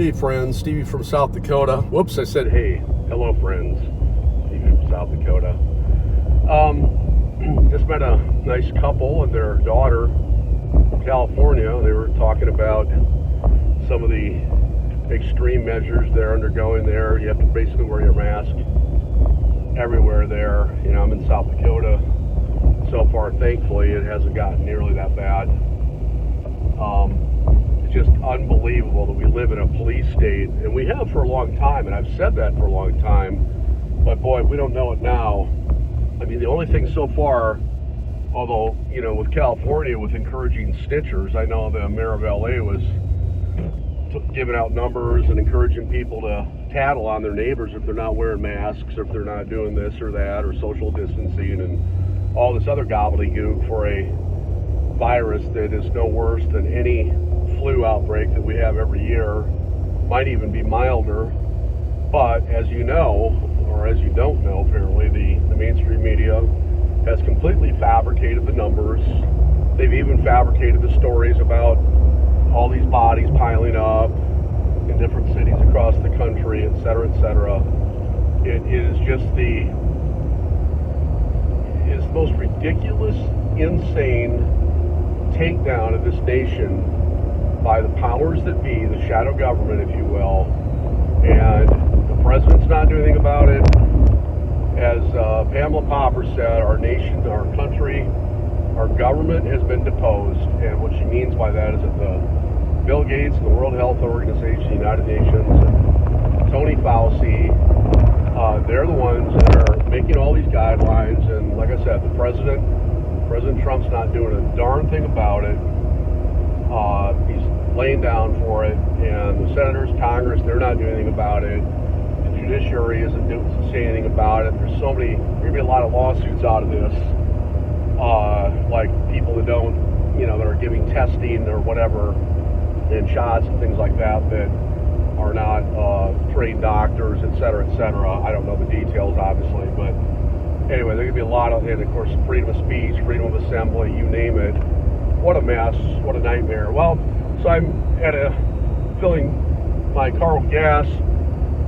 Hey friends, Stevie from South Dakota. Whoops, I said hey. Hello friends, Stevie from South Dakota. Just met a nice couple and their daughter from California. They were talking about some of the extreme measures they're undergoing there. You have to basically wear your mask everywhere there. You know, I'm in South Dakota. So far, thankfully, it hasn't gotten nearly that bad. It's just unbelievable that we live in a police state, and we have for a long time, and I've said that for a long time, but boy, we don't know it now. I mean, the only thing so far, although, you know, with California, with encouraging snitchers, I know the mayor of LA was giving out numbers and encouraging people to tattle on their neighbors if they're not wearing masks, or if they're not doing this or that, or social distancing, and all this other gobbledygook for a virus that is no worse than any flu outbreak that we have every year, might even be milder. But as you know, or as you don't know, apparently the mainstream media has completely fabricated the numbers. They've even fabricated the stories about all these bodies piling up in different cities across the country, et cetera, et cetera. It is just the most ridiculous, insane takedown of this nation by the powers that be, the shadow government, if you will, and the president's not doing anything about it. As Pamela Popper said, our nation, our country, our government has been deposed, and what she means by that is that the Bill Gates, the World Health Organization, the United Nations, and Tony Fauci, they're the ones that are making all these guidelines, and like I said, President Trump's not doing a darn thing about it. He's laying down for it, and the senators, Congress, they're not doing anything about it. The judiciary isn't saying anything about it. There's so many, there's going to be a lot of lawsuits out of this, like people that don't, you know, that are giving testing or whatever, and shots and things like that are not trained doctors, et cetera, et cetera. I don't know the details, obviously, but anyway, there's going to be a lot of, and of course, freedom of speech, freedom of assembly, you name it. What a mess, what a nightmare. Well, so I'm filling my car with gas.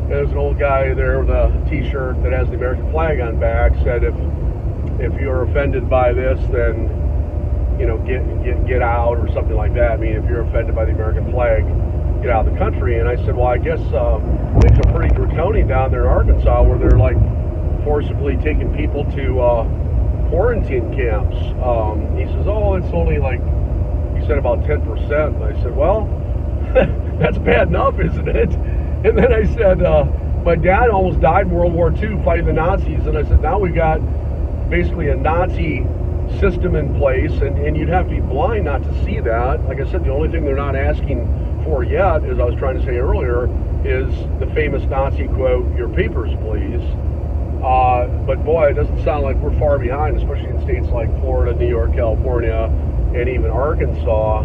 There's an old guy there with a t-shirt that has the American flag on back, said if you're offended by this, then, you know, get out, or something like that. I mean, if you're offended by the American flag, get out of the country. And I said, well, I guess things are pretty draconian down there in Arkansas, where they're like forcibly taking people to quarantine camps. He says, oh, it's only like, he said about 10%. And I said, well, that's bad enough, isn't it? And then I said, my dad almost died in World War II fighting the Nazis. And I said, now we've got basically a Nazi system in place, and you'd have to be blind not to see that. Like I said, the only thing they're not asking for yet, as I was trying to say earlier, is the famous Nazi quote, your papers, please. But boy, it doesn't sound like we're far behind, especially in states like Florida, New York, California, and even Arkansas.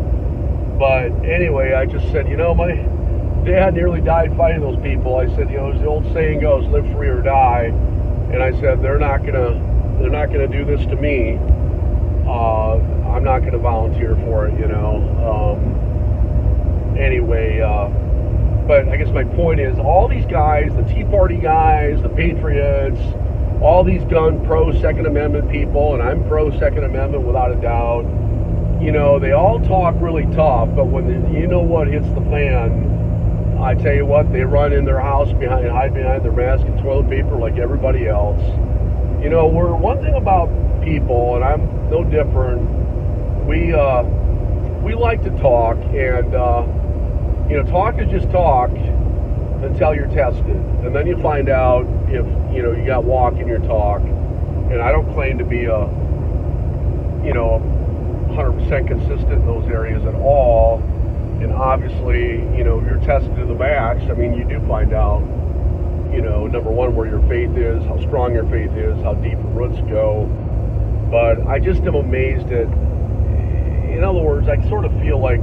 But anyway, I just said, you know, my dad nearly died fighting those people. I said, you know, as the old saying goes, live free or die. And I said, they're not gonna do this to me. I'm not gonna volunteer for it, you know. Anyway, but I guess my point is, all these guys, the Tea Party guys, the Patriots, all these gun pro-Second Amendment people, and I'm pro-Second Amendment without a doubt, you know, they all talk really tough, but when you know what hits the fan, I tell you what, they run in their house hide behind their mask and toilet paper like everybody else. You know, one thing about people, and I'm no different, we like to talk, and you know, talk is just talk until you're tested, and then you find out if, you know, you got walk in your talk. And I don't claim to be a, you know, 100% consistent in those areas at all. And obviously, you know, if you're tested to the max, I mean, you do find out, you know, number one, where your faith is, how strong your faith is, how deep the roots go. But I just am amazed at, in other words, I sort of feel like,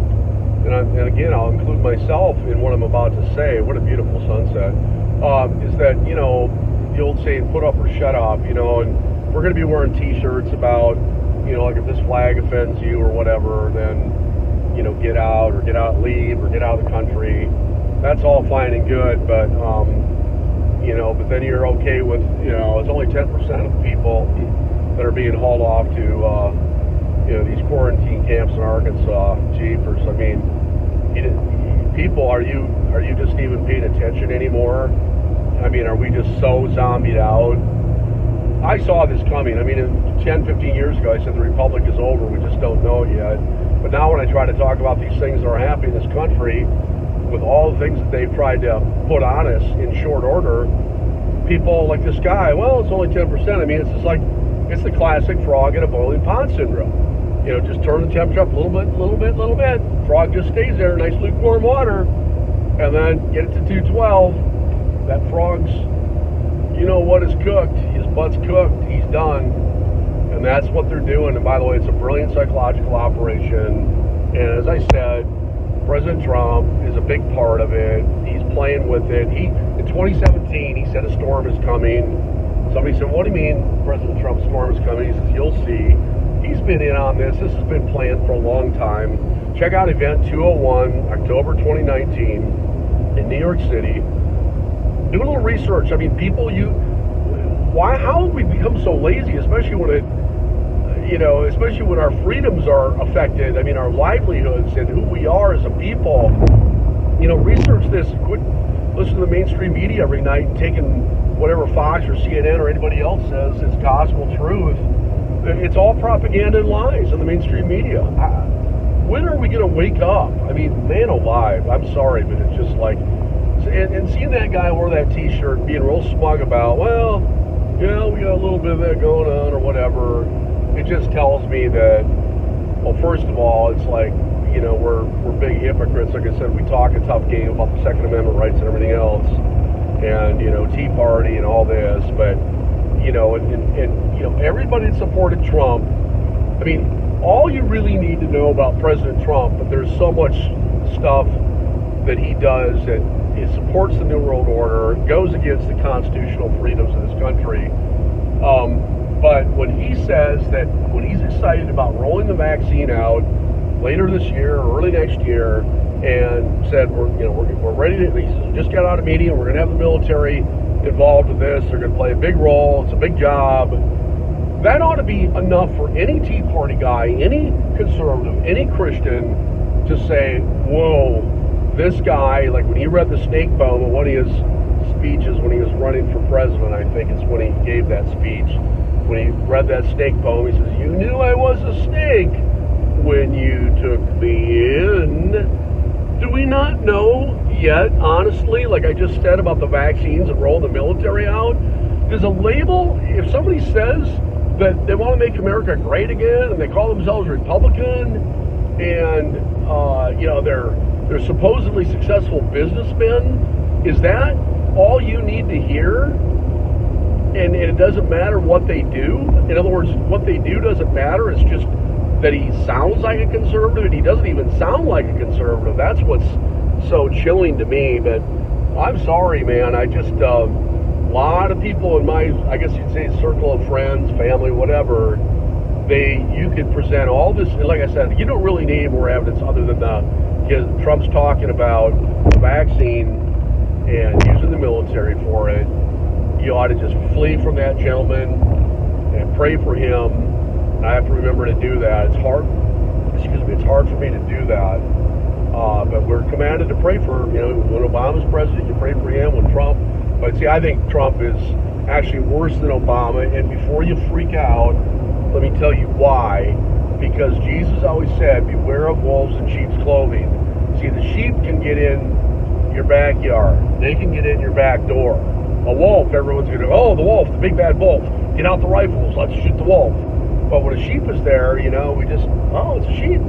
and again, I'll include myself in what I'm about to say, what a beautiful sunset, is that, you know, the old saying, put up or shut up, you know, and we're going to be wearing t-shirts about, you know, like if this flag offends you or whatever, then, you know, get out, leave, or get out of the country. that's all fine and good, but but then you're okay with, it's only 10% of the people that are being hauled off to, these quarantine camps in Arkansas. Jeepers, I mean, people, are you just even paying attention anymore? I mean, are we just so zombied out? I saw this coming. I mean, 10, 15 years ago, I said the republic is over. We just don't know it yet. But now when I try to talk about these things that are happening in this country, with all the things that they've tried to put on us in short order, people like this guy, well, it's only 10%. I mean, it's just like, it's the classic frog in a boiling pot syndrome. Just turn the temperature up a little bit. Frog just stays there, nice lukewarm water, and then get it to 212. That frog's, what is cooked. His butt's cooked. He's done. And that's what they're doing. And by the way, it's a brilliant psychological operation. And as I said, President Trump is a big part of it. He's playing with it. In 2017, he said a storm is coming. Somebody said, what do you mean President Trump's storm is coming? He says, you'll see. He's been in on this. This has been planned for a long time. Check out Event 201, October 2019 in New York City. Do a little research. I mean, people, how have we become so lazy, especially when especially when our freedoms are affected? I mean, our livelihoods and who we are as a people. Research this. Quit listening to the mainstream media every night and taking whatever Fox or CNN or anybody else says is gospel truth. It's all propaganda and lies in the mainstream media. When are we going to wake up? I mean, man alive, I'm sorry, but it's just like, and seeing that guy wear that t-shirt, being real smug about, well, we got a little bit of that going on or whatever, it just tells me that, well, first of all, it's like, we're big hypocrites. Like I said, we talk a tough game about the Second Amendment rights and everything else, and, Tea Party and all this, but, everybody that supported Trump, I mean, all you really need to know about President Trump, but there's so much stuff that he does that it supports the New World Order, goes against the constitutional freedoms of this country. But when he says that, when he's excited about rolling the vaccine out later this year or early next year, and said we're ready to, he says, just got out of meeting, we're going to have the military involved with this, they're going to play a big role, it's a big job. That ought to be enough for any Tea Party guy, any conservative, any Christian to say, whoa, this guy, like when he read the snake poem in one of his speeches when he was running for president, I think it's when he gave that speech, when he read that snake poem, he says, you knew I was a snake when you took me in. Do we not know yet, honestly, like I just said about the vaccines and rolling the military out? Does a label, if somebody says that they want to make America great again and they call themselves Republican and, they're supposedly successful businessmen, is that all you need to hear? And it doesn't matter what they do? In other words, what they do doesn't matter. It's just that he sounds like a conservative, and he doesn't even sound like a conservative. That's what's so chilling to me. But I'm sorry, man. I just, a lot of people in my, I guess you'd say, circle of friends, family, whatever, you could present all this, and like I said, you don't really need more evidence other than Trump's talking about the vaccine and using the military for it. You ought to just flee from that gentleman and pray for him. I have to remember to do that. It's hard. It's hard for me to do that. But we're commanded to pray for, when Obama's president, you pray for him. When Trump, but see, I think Trump is actually worse than Obama. And before you freak out, let me tell you why. Because Jesus always said, beware of wolves in sheep's clothing. See, the sheep can get in your backyard. They can get in your back door. A wolf, everyone's going to go, oh, the wolf, the big bad wolf. Get out the rifles. Let's shoot the wolf. But when a sheep is there, we just, oh, it's a sheep,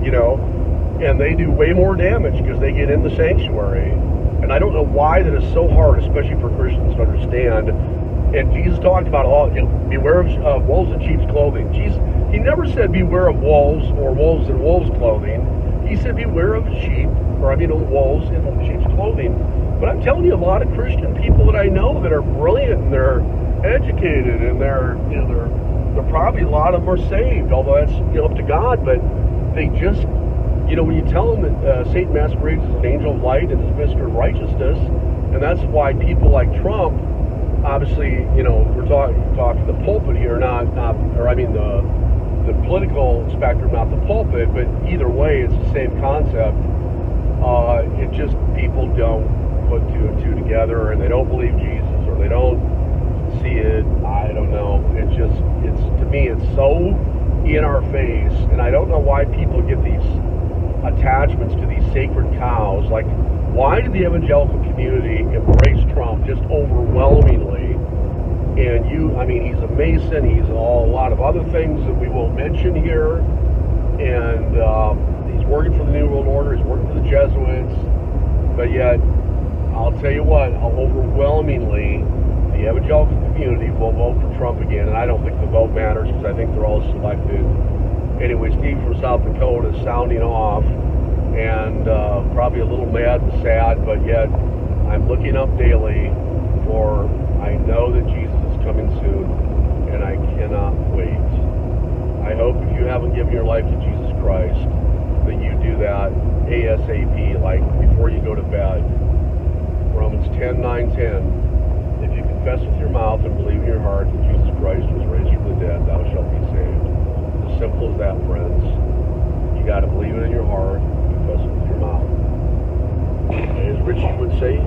and they do way more damage because they get in the sanctuary. And I don't know why that is so hard, especially for Christians to understand. And Jesus talked about, beware of wolves in sheep's clothing. He never said beware of wolves or wolves in wolves' clothing. He said beware of wolves in sheep's clothing. But I'm telling you, a lot of Christian people that I know that are brilliant and they're educated and they're probably, a lot of them are saved, although that's up to God. But they just, when you tell them that Satan masquerades as an angel of light and has been Mr. Righteousness, and that's why people like Trump, obviously, we're talking the pulpit here, the political spectrum, not the pulpit, but either way, it's the same concept. It just, people don't put two and two together, and they don't believe Jesus, or they don't see it. I don't know. To me, it's so in our face, and I don't know why people get these attachments to these sacred cows. Like, why did the evangelical community embrace Trump just overwhelmingly? And he's a Mason, he's a lot of other things that we won't mention here, and he's working for the New World Order, he's working for the Jesuits, but yet, I'll tell you what, overwhelmingly, the evangelical community will vote for Trump again, and I don't think the vote matters, because I think they're all selected. Anyway, Steve from South Dakota is sounding off, and probably a little mad and sad, but yet, I'm looking up daily for, I know that Jesus is coming soon, and I cannot wait. I hope if you haven't given your life to Jesus Christ, that you do that ASAP, like before you go to bed. Romans 10:9-10. If you confess with your mouth and believe in your heart that Jesus Christ was raised from the dead, thou shalt be saved. As simple as that, friends. You got to believe it in your heart, confess it with your mouth. As Richie would say,